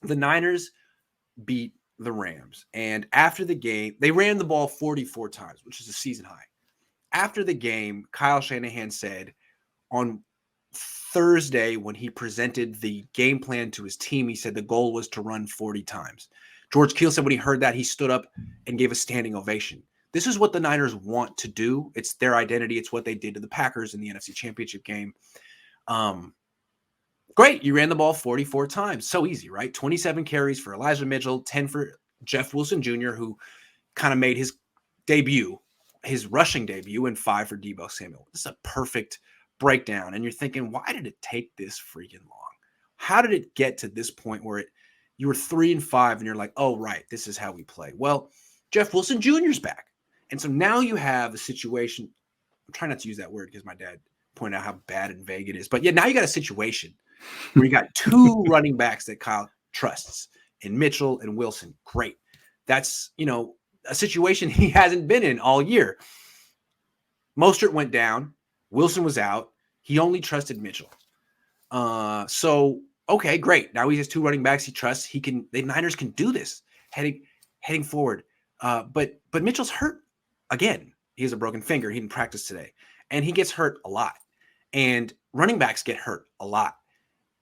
the Niners beat the Rams. And after the game, they ran the ball 44 times, which is a season high. After the game, Kyle Shanahan said on Thursday when he presented the game plan to his team, he said the goal was to run 40 times. George Keel said when he heard that, he stood up and gave a standing ovation. This is what the Niners want to do. It's their identity. It's what they did to the Packers in the NFC Championship game. Great. You ran the ball 44 times. So easy, right? 27 carries for Elijah Mitchell, 10 for Jeff Wilson Jr., who kind of made his debut, his rushing debut, and 5 for Deebo Samuel. This is a perfect breakdown. And you're thinking, why did it take this freaking long? How did it get to this point where you were 3-5 and you're like, oh, right, this is how we play? Well, Jeff Wilson Jr.'s back. And so now you have a situation. I'm trying not to use that word because my dad pointed out how bad and vague it is. But yeah, now you got a situation where you got 2 running backs that Kyle trusts in Mitchell and Wilson. Great. That's, a situation he hasn't been in all year. Mostert went down. Wilson was out. He only trusted Mitchell. So, okay, great. Now he has 2 running backs he trusts. The Niners can do this heading forward. But Mitchell's hurt again. He has a broken finger. He didn't practice today. And he gets hurt a lot. And running backs get hurt a lot.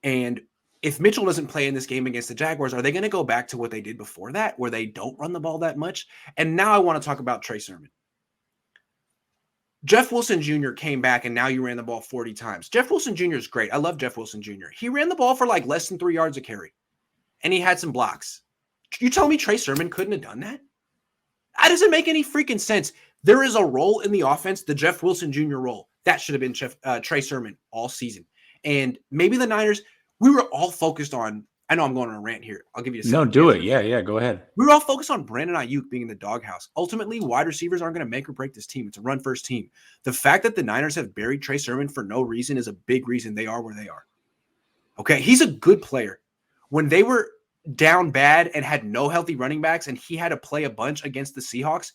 And if Mitchell doesn't play in this game against the Jaguars, are they going to go back to what they did before that, where they don't run the ball that much? And now I want to talk about Trey Sermon. Jeff Wilson Jr. came back, and now you ran the ball 40 times. Jeff Wilson Jr. is great. I love Jeff Wilson Jr. He ran the ball for like less than 3 yards a carry, and he had some blocks. You tell me Trey Sermon couldn't have done that? That doesn't make any freaking sense. There is a role in the offense, the Jeff Wilson Jr. role. That should have been Trey Sermon all season. And maybe the Niners, we were all focused on, I know I'm going on a rant here. I'll give you a second. No, do it. Yeah, go ahead. We were all focused on Brandon Ayuk being in the doghouse. Ultimately, wide receivers aren't going to make or break this team. It's a run-first team. The fact that the Niners have buried Trey Sermon for no reason is a big reason they are where they are. Okay, he's a good player. When they were down bad and had no healthy running backs and he had to play a bunch against the Seahawks,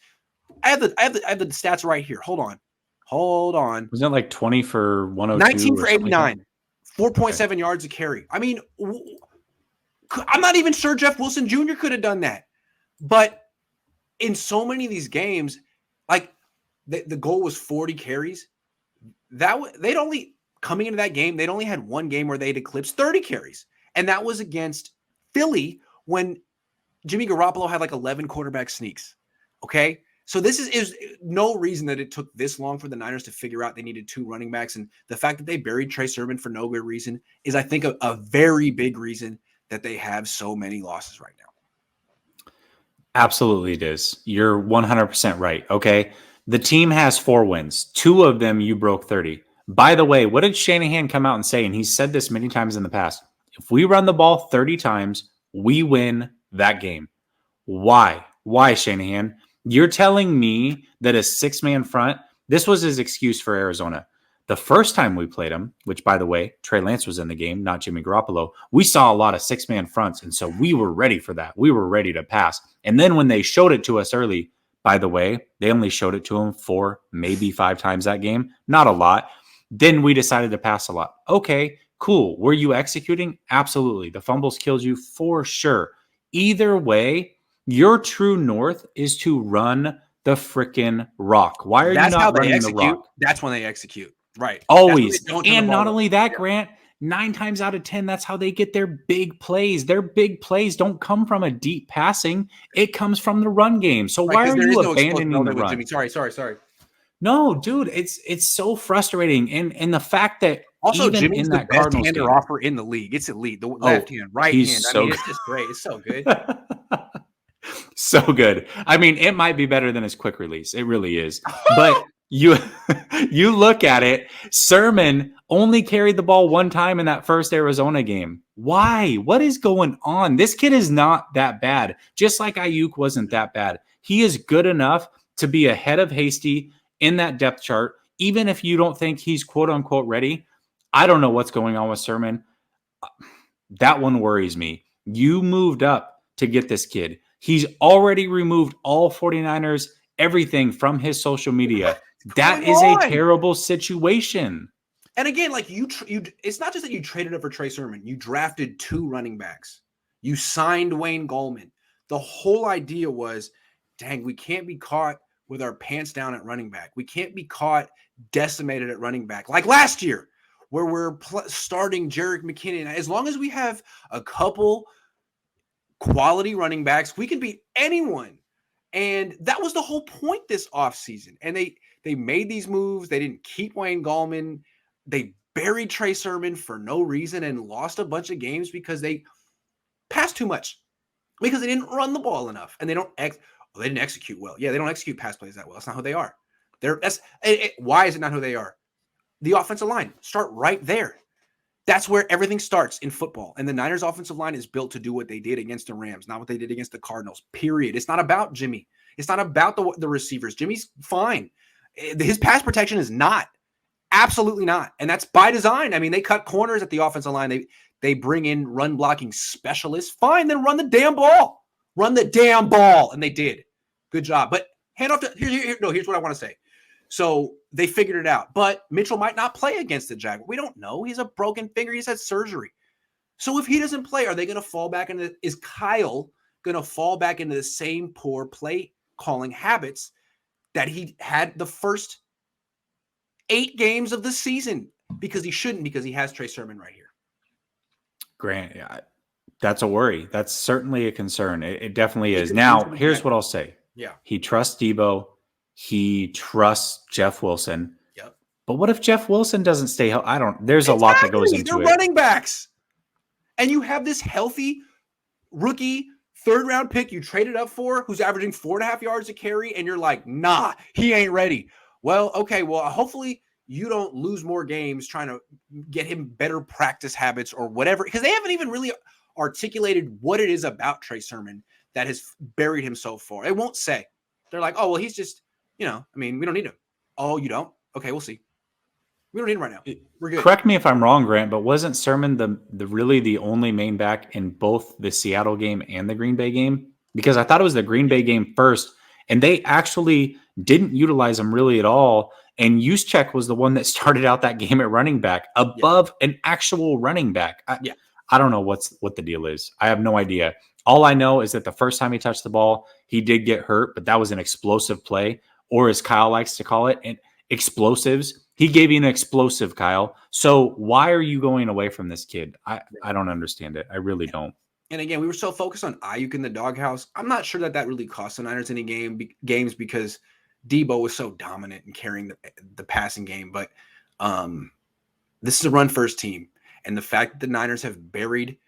I have the stats right here. Hold on. Was that like 20 for 102? 19 for 89. 4.7 yards a carry. I mean, I'm not even sure Jeff Wilson Jr. could have done that. But in so many of these games, like the goal was 40 carries. They'd only, coming into that game, they'd only had one game where they'd eclipsed 30 carries. And that was against Philly when Jimmy Garoppolo had like 11 quarterback sneaks. Okay? So this is no reason that it took this long for the Niners to figure out they needed 2 running backs. And the fact that they buried Trey Sermon for no good reason is, I think, a very big reason that they have so many losses right now. Absolutely it is. You're 100% right. Okay. The team has 4 wins. 2 of them you broke 30. By the way, what did Shanahan come out and say? And he's said this many times in the past. If we run the ball 30 times, we win that game. Why? Why, Shanahan? You're telling me that a 6-man front, this was his excuse for Arizona. The first time we played him, which, by the way, Trey Lance was in the game, not Jimmy Garoppolo, we saw a lot of 6-man fronts, and so we were ready for that. We were ready to pass. And then when they showed it to us early, by the way, they only showed it to him 4, maybe 5 times that game. Not a lot. Then we decided to pass a lot. Okay, cool. Were you executing? Absolutely. The fumbles killed you for sure. Either way, your true north is to run the freaking rock. Why are you not running the rock? That's when they execute. Right. Always. And not only that, Grant, 9 times out of 10, that's how they get their big plays. Their big plays don't come from a deep passing. It comes from the run game. So why are you abandoning the run? Jimmy. Sorry. No, dude, it's so frustrating. And the fact that also even Jimmy's in the that best Cardinals hander game, offer in the league. It's elite. The left hand, right hand. So it's just great. It's so good. So good. I mean, it might be better than his quick release. It really is. But you look at it, Sermon only carried the ball 1 time in that first Arizona game. Why? What is going on? This kid is not that bad. Just like Ayuk wasn't that bad. He is good enough to be ahead of Hasty in that depth chart, even if you don't think he's quote unquote ready. I don't know what's going on with Sermon. That one worries me. You moved up to get this kid. He's already removed all 49ers, everything from his social media. That is a terrible situation. And again, like you, it's not just that you traded up for Trey Sermon. You drafted 2 running backs. You signed Wayne Gallman. The whole idea was, dang, we can't be caught with our pants down at running back. We can't be caught decimated at running back like last year where we're starting Jerick McKinnon. As long as we have a couple quality running backs, we can beat anyone. And that was the whole point this offseason. And they made these moves. They didn't keep Wayne Gallman. They buried Trey Sermon for no reason and lost a bunch of games because they passed too much, because they didn't run the ball enough, and they didn't execute well. Yeah, they don't execute pass plays that well. That's not who they are. Why is it not who they are? The offensive line. Start right there. That's where everything starts in football. And the Niners offensive line is built to do what they did against the Rams, not what they did against the Cardinals, period. It's not about Jimmy. It's not about the receivers. Jimmy's fine. His pass protection is not. Absolutely not. And that's by design. I mean, they cut corners at the offensive line. They bring in run blocking specialists. Fine, then run the damn ball. Run the damn ball. And they did. Good job. But hand off to here's what I want to say. So they figured it out. But Mitchell might not play against the Jaguars. We don't know. He's a broken finger. He's had surgery. So if he doesn't play, are they going to fall back into is Kyle going to fall back into the same poor play calling habits that he had the first 8 games of the season? Because he shouldn't, because he has Trey Sermon right here. Grant, that's a worry. That's certainly a concern. It definitely is. Now, here's what I'll say. Yeah. He trusts Debo. He trusts Jeff Wilson. Yep. But what if Jeff Wilson doesn't stay healthy? There's a lot that goes into They're running backs. And you have this healthy rookie 3rd-round pick you traded up for who's averaging 4.5 yards a carry, and you're like, nah, he ain't ready. Well, okay, well, hopefully you don't lose more games trying to get him better practice habits or whatever, because they haven't even really articulated what it is about Trey Sermon that has buried him so far. They won't say. They're like, oh, well, he's just, we don't need him. Oh, you don't? Okay, we'll see. We don't need him right now. We're good. Correct me if I'm wrong, Grant, but wasn't Sermon the really the only main back in both the Seattle game and the Green Bay game? Because I thought it was the Green Bay game first, and they actually didn't utilize him really at all. And Juszczyk was the one that started out that game at running back above an actual running back. I don't know what the deal is. I have no idea. All I know is that the first time he touched the ball, he did get hurt, but that was an explosive play, or as Kyle likes to call it, explosives. He gave you an explosive, Kyle. So why are you going away from this kid? I don't understand it. I really don't. And again, we were so focused on Ayuk in the doghouse. I'm not sure that really cost the Niners any games because Debo was so dominant in carrying the passing game. But this is a run-first team. And the fact that the Niners have buried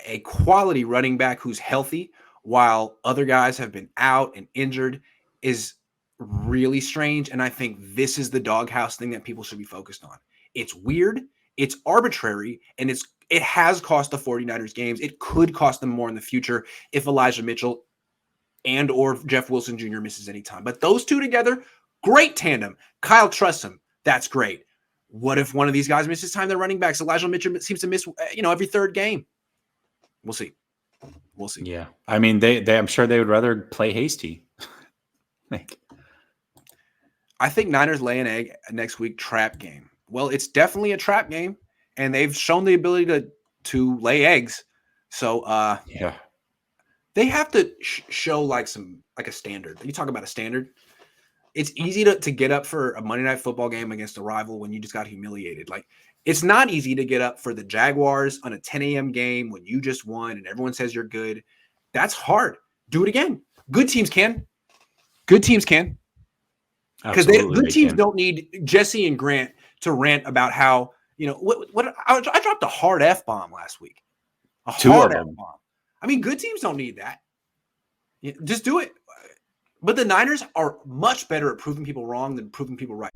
a quality running back who's healthy while other guys have been out and injured is really strange. And I think this is the doghouse thing that people should be focused on. It's weird, it's arbitrary, and it has cost the 49ers games. It could cost them more in the future if Elijah Mitchell and or Jeff Wilson Jr. misses any time. But those two together, great tandem. Kyle trusts him. That's great. What if one of these guys misses time? They're running backs. Elijah Mitchell seems to miss, every 3rd game. We'll see. We'll see. Yeah. I mean, they I'm sure they would rather play hasty. I think Niners lay an egg next week trap game. Well, it's definitely a trap game, and they've shown the ability to lay eggs. So yeah, they have to show like a standard. You talk about a standard. It's easy to get up for a Monday Night Football game against a rival when you just got humiliated. Like, it's not easy to get up for the Jaguars on a 10 a.m. game when you just won and everyone says you're good. That's hard. Do it again. Good teams can. Good teams can. Because good teams don't need Jesse and Grant to rant about how, what I dropped a hard F-bomb last week. A hard F-bomb. I mean, good teams don't need that. Just do it. But the Niners are much better at proving people wrong than proving people right.